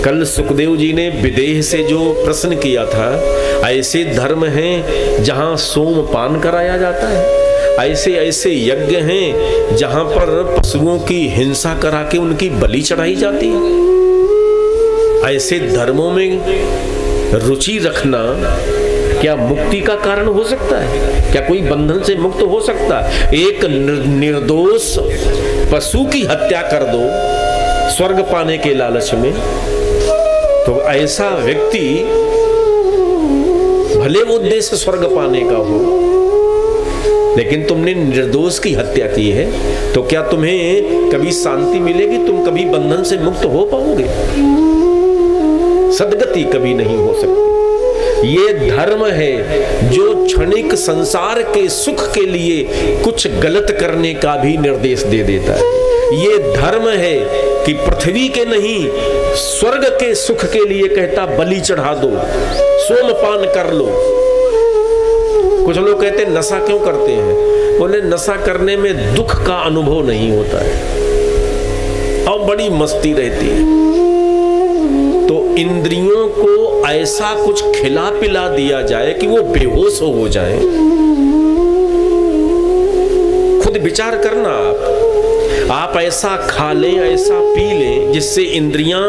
कल सुखदेव जी ने विदेह से जो प्रश्न किया था, ऐसे धर्म हैं जहां सोमपान कराया जाता है, ऐसे ऐसे यज्ञ हैं जहां पर पशुओं की हिंसा करा के उनकी बलि चढ़ाई जाती है। ऐसे धर्मों में रुचि रखना क्या मुक्ति का कारण हो सकता है? क्या कोई बंधन से मुक्त हो सकता है? एक निर्दोष पशु की हत्या कर दो स्वर्ग पाने के लालच में, तो ऐसा व्यक्ति भले वो उद्देश्य स्वर्ग पाने का हो, लेकिन तुमने निर्दोष की हत्या की है, तो क्या तुम्हें कभी शांति मिलेगी? तुम कभी बंधन से मुक्त हो पाओगे? सद्गति कभी नहीं हो सकती। ये धर्म है जो क्षणिक संसार के सुख के लिए कुछ गलत करने का भी निर्देश दे देता है। ये धर्म है कि पृथ्वी के नहीं स्वर्ग के सुख के लिए कहता बलि चढ़ा दो, सोमपान कर लो। कुछ लोग कहते हैं नशा क्यों करते हैं? बोले नशा करने में दुख का अनुभव नहीं होता है और बड़ी मस्ती रहती है। तो इंद्रियों को ऐसा कुछ खिला पिला दिया जाए कि वो बेहोश हो जाए। खुद विचार करना, आप ऐसा खा लें, ऐसा पी लें जिससे इंद्रियां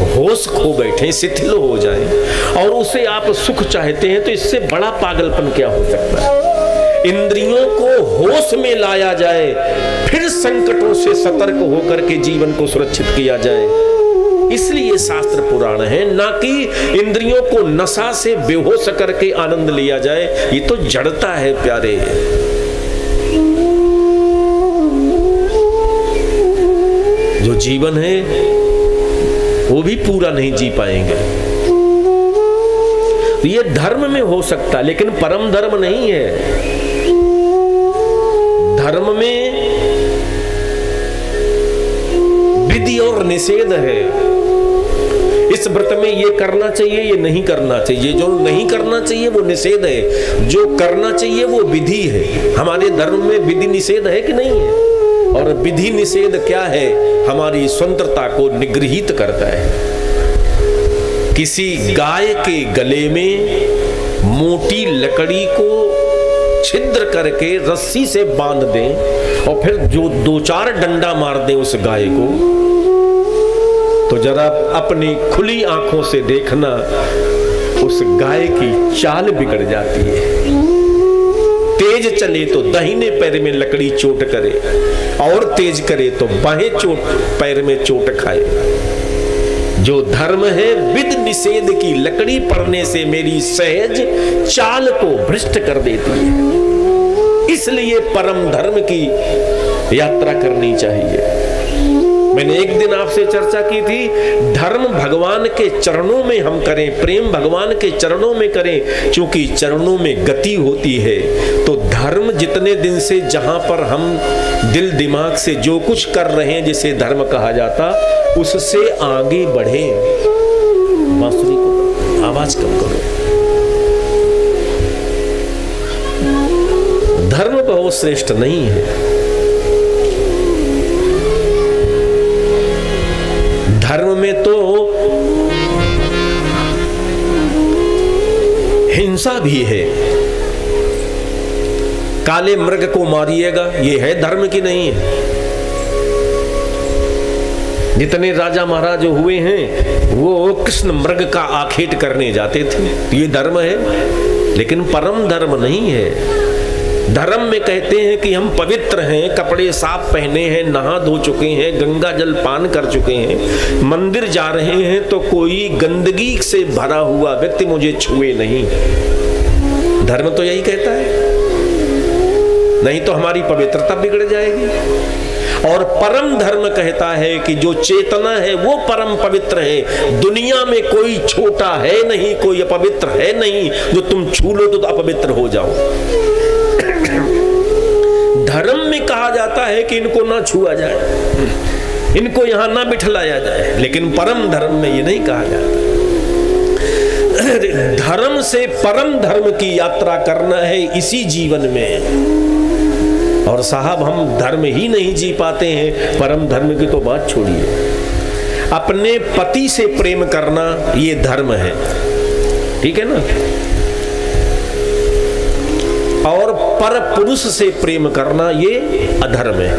होश खो बैठे, शिथिल हो जाएं, और उसे आप सुख चाहते हैं, तो इससे बड़ा पागलपन क्या हो सकता है? इंद्रियों को होश में लाया जाए, फिर संकटों से सतर्क होकर के जीवन को सुरक्षित किया जाए। इसलिए शास्त्र पुराण है, ना कि इंद्रियों को नशा से बेहोश करके आनंद लिया जाए। ये तो जड़ता है प्यारे। जो जीवन है वो भी पूरा नहीं जी पाएंगे। तो ये धर्म में हो सकता, लेकिन परम धर्म नहीं है। धर्म में विधि और निषेध है। इस व्रत में ये करना चाहिए, ये नहीं करना चाहिए। जो नहीं करना चाहिए वो निषेध है, जो करना चाहिए वो विधि है। हमारे धर्म में विधि निषेध है कि नहीं है? और विधि निषेध क्या है? हमारी स्वतंत्रता को निगृहीत करता है। किसी गाय के गले में मोटी लकड़ी को छिद्र करके रस्सी से बांध दें और फिर जो 2-4 डंडा मार दें उस गाय को, तो जरा अपनी खुली आंखों से देखना, उस गाय की चाल बिगड़ जाती है। तेज चले तो दाहिने पैर में लकड़ी चोट करे, और तेज करे तो बाएं पैर में चोट खाए। जो धर्म है विधि निषेध की लकड़ी पड़ने से मेरी सहज चाल को भ्रष्ट कर देती है। इसलिए परम धर्म की यात्रा करनी चाहिए। मैंने एक दिन आपसे चर्चा की थी, धर्म भगवान के चरणों में हम करें, प्रेम भगवान के चरणों में करें, क्योंकि चरणों में गति होती है। तो धर्म जितने दिन से जहां पर हम दिल दिमाग से जो कुछ कर रहे हैं जिसे धर्म कहा जाता, उससे आगे बढ़े। बांसुरी को आवाज कम करो। धर्म बहुत श्रेष्ठ नहीं है। धर्म में तो हिंसा भी है। काले मृग को मारिएगा, ये है धर्म की नहीं है? जितने राजा महाराज हुए हैं वो कृष्ण मृग का आखेट करने जाते थे, ये धर्म है, लेकिन परम धर्म नहीं है। धर्म में कहते हैं कि हम पवित्र हैं, कपड़े साफ पहने हैं, नहा धो चुके हैं, गंगा जल पान कर चुके हैं, मंदिर जा रहे हैं तो कोई गंदगी से भरा हुआ व्यक्ति मुझे छुए नहीं। धर्म तो यही कहता है, नहीं तो हमारी पवित्रता बिगड़ जाएगी। और परम धर्म कहता है कि जो चेतना है वो परम पवित्र है। दुनिया में कोई छोटा है नहीं, कोई अपवित्र है नहीं, जो तुम छू लो तो अपवित्र हो जाओ। धर्म में कहा जाता है कि इनको ना छुआ जाए, इनको यहां ना बिठलाया जाए, लेकिन परम धर्म में ये नहीं कहा जाता। धर्म से परम धर्म की यात्रा करना है इसी जीवन में। और साहब हम धर्म ही नहीं जी पाते हैं, परम धर्म की तो बात छोड़िए। अपने पति से प्रेम करना ये धर्म है, ठीक है ना। और पर पुरुष से प्रेम करना ये अधर्म है।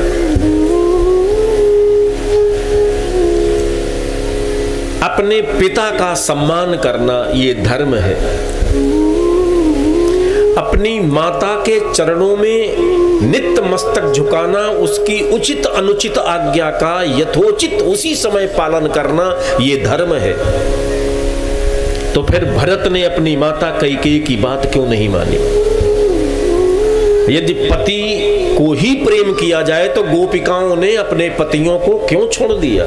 अपने पिता का सम्मान करना ये धर्म है। अपनी माता के चरणों में नित्य मस्तक झुकाना, उसकी उचित अनुचित आज्ञा का यथोचित उसी समय पालन करना ये धर्म है। तो फिर भरत ने अपनी माता कैकेयी की बात क्यों नहीं मानी? यदि पति को ही प्रेम किया जाए तो गोपिकाओं ने अपने पतियों को क्यों छोड़ दिया?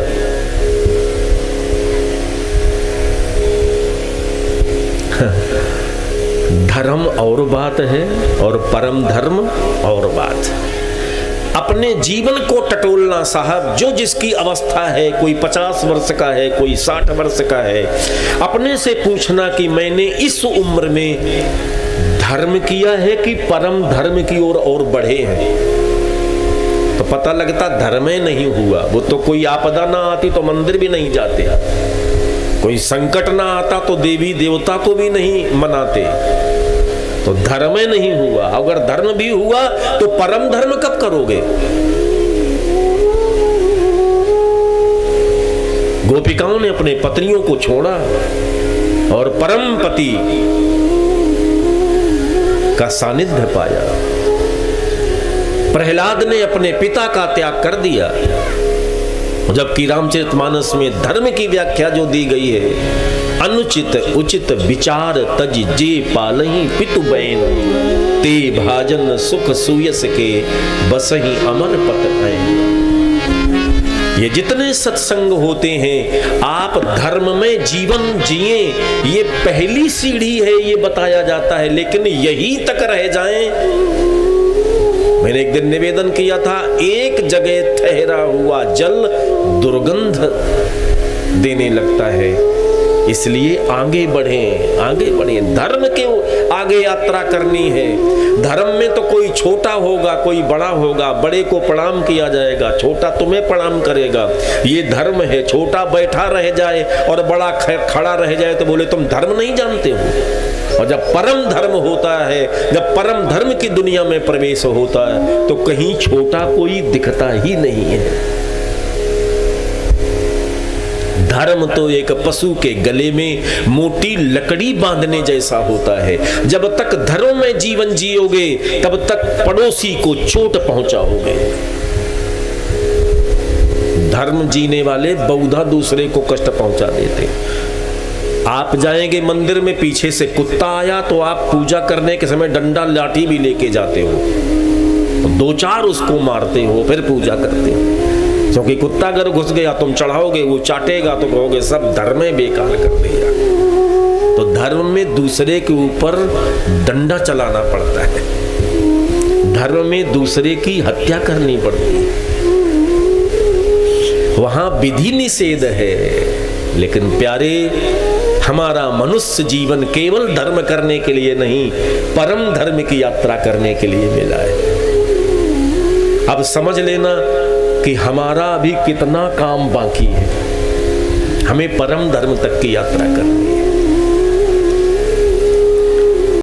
धर्म और बात है और परम धर्म और बात। अपने जीवन को टटोलना साहब, जो जिसकी अवस्था है, कोई 50 वर्ष का है, कोई 60 वर्ष का है, अपने से पूछना कि मैंने इस उम्र में धर्म किया है कि परम धर्म की ओर और बढ़े हैं। तो पता लगता धर्म ही नहीं हुआ। वो तो कोई आपदा ना आती तो मंदिर भी नहीं जाते, कोई संकट ना आता तो देवी देवता को भी नहीं मनाते। तो धर्म ही नहीं हुआ। अगर धर्म भी हुआ तो परम धर्म कब करोगे? गोपिकाओं ने अपने पत्नियों को छोड़ा और परम पति का सानिध्य पाया। प्रहलाद ने अपने पिता का त्याग कर दिया। जबकि रामचरितमानस में धर्म की व्याख्या जो दी गई है, अनुचित उचित विचार तज जे पालही पितु बैन, ते भाजन सुख सुयस के बसही अमर पत हैं। ये जितने सत्संग होते हैं, आप धर्म में जीवन जिए, ये पहली सीढ़ी है, ये बताया जाता है। लेकिन यही तक रह जाएं। मैंने एक दिन निवेदन किया था, एक जगह ठहरा हुआ जल दुर्गंध देने लगता है, इसलिए आगे बढ़ें, आगे बढ़ें। धर्म के आगे यात्रा करनी है। धर्म में तो कोई छोटा होगा, कोई बड़ा होगा, बड़े को प्रणाम किया जाएगा, छोटा तुम्हें प्रणाम करेगा। ये धर्म है। छोटा बैठा रह जाए और बड़ा खड़ा रह जाए तो बोले तुम धर्म नहीं जानते हो। और जब परम धर्म होता है, जब परम धर्म की दुनिया में प्रवेश होता है, तो कहीं छोटा कोई दिखता ही नहीं है। धर्म तो एक पशु के गले में मोटी लकड़ी बांधने जैसा होता है। जब तक धर्म में जीवन जियोगे, तब तक पड़ोसी को चोट पहुंचाओगे। धर्म जीने वाले बहुधा दूसरे को कष्ट पहुंचा देते। आप जाएंगे मंदिर में, पीछे से कुत्ता आया तो आप पूजा करने के समय डंडा लाठी भी लेके जाते हो, तो 2-4 उसको मारते हो, फिर पूजा करते हो। क्योंकि कुत्ता अगर घुस गया, तुम चढ़ाओगे, वो चाटेगा तो कहोगे सब धर्म में बेकार कर दिया। तो धर्म में दूसरे के ऊपर डंडा चलाना पड़ता है, धर्म में दूसरे की हत्या करनी पड़ती है। वहां विधि निषेध है। लेकिन प्यारे, हमारा मनुष्य जीवन केवल धर्म करने के लिए नहीं, परम धर्म की यात्रा करने के लिए मिला है। अब समझ लेना कि हमारा अभी कितना काम बाकी है। हमें परम धर्म तक की यात्रा करनी है।